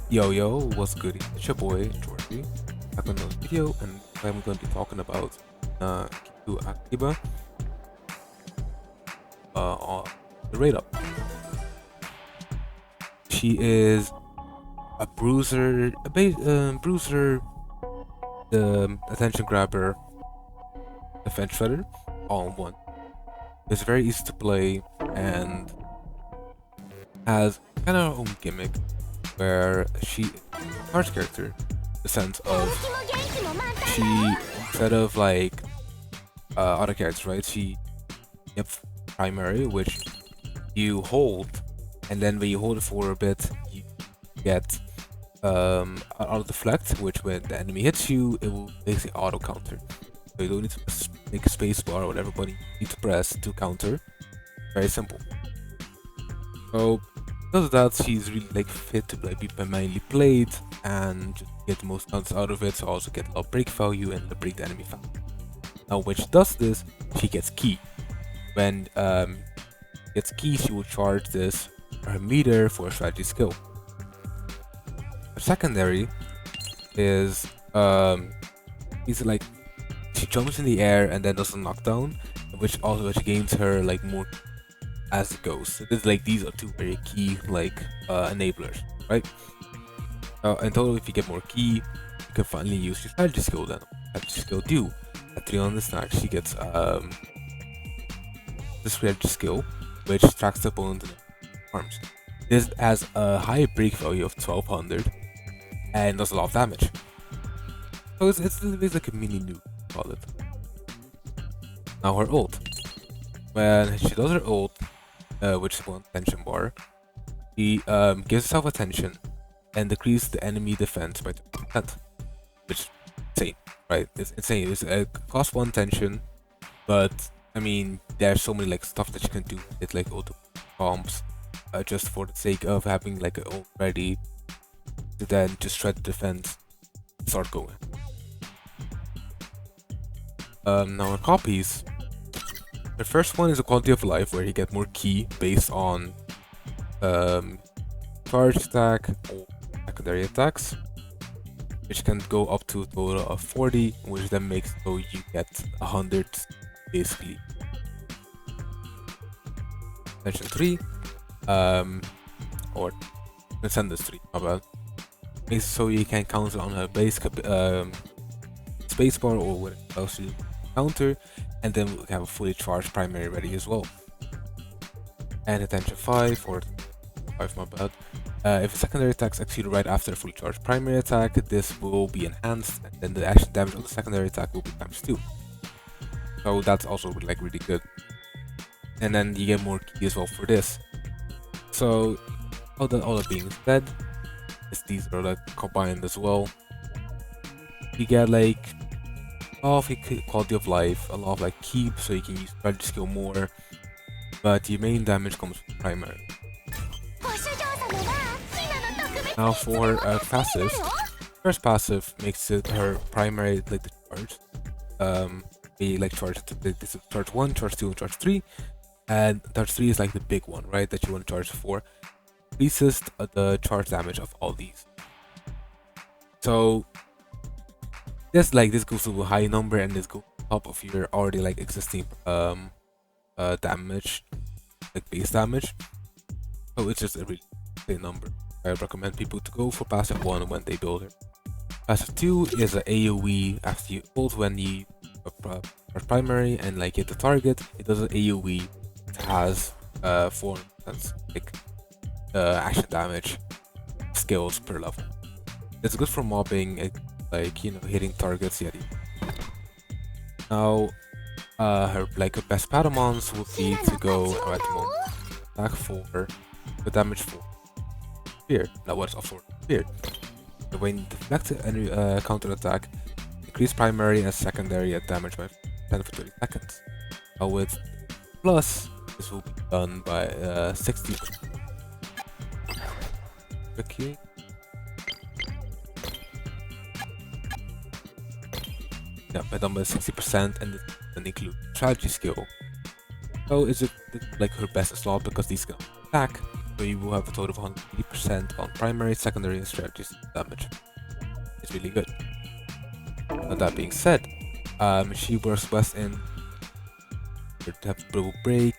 Yo yo, what's good? It's your boy Jordy. Back on another video, and I'm going to be talking about Kiku Akiba on the rate up. She is a bruiser, bruiser, the attention grabber, defense shredder, all in one. It's very easy to play and has kind of her own gimmick where she is a charge character in the sense of she, instead of like other characters, right? She have primary, which you hold, and then when you hold it for a bit, you get auto deflect, which when the enemy hits you, it will basically auto counter. So you don't need to make a space bar or whatever, but you need to press to counter. Very simple. So because of that, she's really like fit to like be mainly played and just get the most counters out of it. So also get a lot of break value and break the enemy value. Now, when she does this, she gets key. When gets key, she will charge this her meter for a strategy skill. Her secondary is it's like she jumps in the air and then does a knockdown, which gains her like more as it goes. It's like these are two very key like enablers, right? In total, if you get more key, you can finally use your strategy skill. Then strategy skill do at 300 snack, she gets the strategy skill, which tracks the opponent in arms. This has a high break value of 1200 and does a lot of damage. So it's like a mini nuke, call it. Now her ult. When she does her ult, which is one attention bar, she gives herself attention and decreases the enemy defense by 20%, which is insane, right? It's insane. It costs one tension, but I mean, there's so many like stuff that you can do. It's like auto bombs, just for the sake of having like an ult ready to then just shred the defense, start going. Now her copies. The first one is a quality of life, where you get more key based on charge attack or secondary attacks, which can go up to a total of 40, which then makes so you get 100 basically. Section 3, or Transcendence 3, my bad. Makes it so you can counter on her base spacebar or what else you counter, and then we have a fully charged primary ready as well. And attention 5 or 5, my bad. If a secondary attack is executed right after a fully charged primary attack, this will be enhanced, and then the action damage of the secondary attack will be ×2. So that's also like really good. And then you get more key as well for this. So all that being said, these are like combined as well. You get like a lot of quality of life, a lot of like keep, so you can use strategy skill more, but your main damage comes from primary. Now for passive, first passive makes it her primary like the charge. Be like charge this is charge 1, charge 2, and charge 3, and charge 3 is like the big one, right? That you want to charge for. Increases the charge damage of all these. So this goes to a high number, and this goes on top of your already like existing damage, like base damage. So it's just a really high number. I recommend people to go for passive 1 when they build it. Passive 2 is an AoE after you ult when you are primary and like hit the target. It does an AoE. It has 4 like action damage skills per level. It's good for mobbing, like hitting targets. Yeah. Now, her best Patamons would be to go right attack 4, the damage 4. Fear. Now what's also fear? When deflect any counter attack, increase primary and secondary at damage by 10 for 30 seconds. Now with plus, this will be done by 60. Okay. Yeah, by done by 60%, and then include strategy skill. So it's like her best slot because these can attack, So you will have a total of 180% on primary, secondary, and strategies damage. It's really good. Now that being said, she works best in to have Bro Break,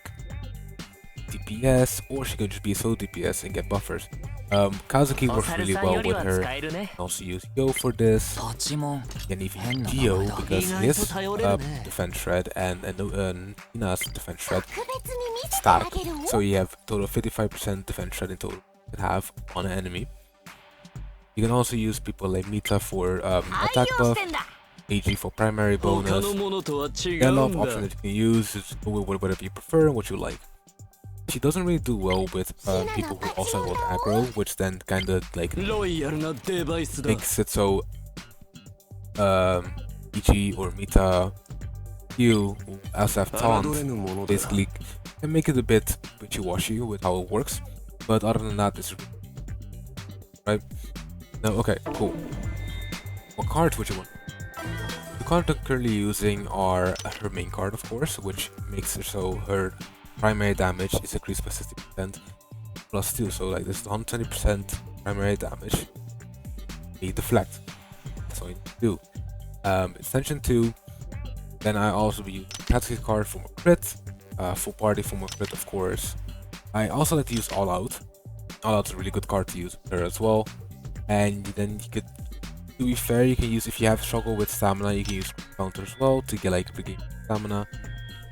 DPS, or she can just be solo DPS and get buffers. Kazuki works really well with her. You can also use Yo for this, and even Geo because his defense shred and Hina's defense shred stack. So you have total 55% defense shred in total you can have on an enemy. You can also use people like Mita for attack buff, AG for primary bonus. There are a lot of options that you can use, just go with whatever you prefer and what you like. She doesn't really do well with people who also want aggro, which then kind of like makes it so EG or Mita Q SF taunt basically can make it a bit wishy-washy with how it works, but other than that, it's right. No, okay, cool. What cards would you want? The cards I'm currently using are her main card, of course, which makes it so her primary damage is increased by 60% plus 2, so like this is 120% primary damage. You deflect. That's all you need to do. Extension 2. Then I also use Katsuki card for more crit, full party for more crit, of course. I also like to use All Out. All Out's a really good card to use there as well. And then you could, to be fair, you can use, if you have struggle with stamina, you can use counter as well to get like regain stamina.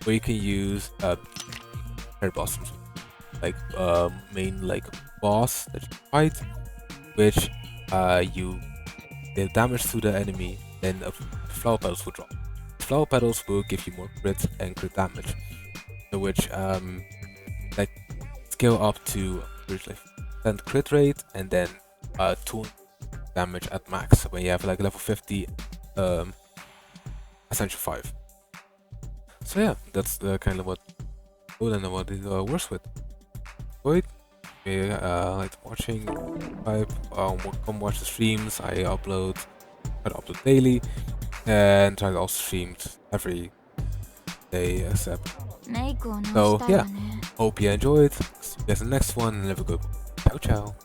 Or you can use hair blossoms, like main like boss that you fight, which you the damage to the enemy, then flower petals will drop. Flower petals will give you more crit and crit damage, which like scale up to 10% crit rate and then 2 damage at max when you have like level 50 Essential 5. So yeah, that's kind of what good and what it works with. Wait, like watching, come watch the streams. I try to upload daily, and try to also stream every day except. So yeah, hope you enjoyed. See you guys in the next one, and have a good one. Ciao, ciao.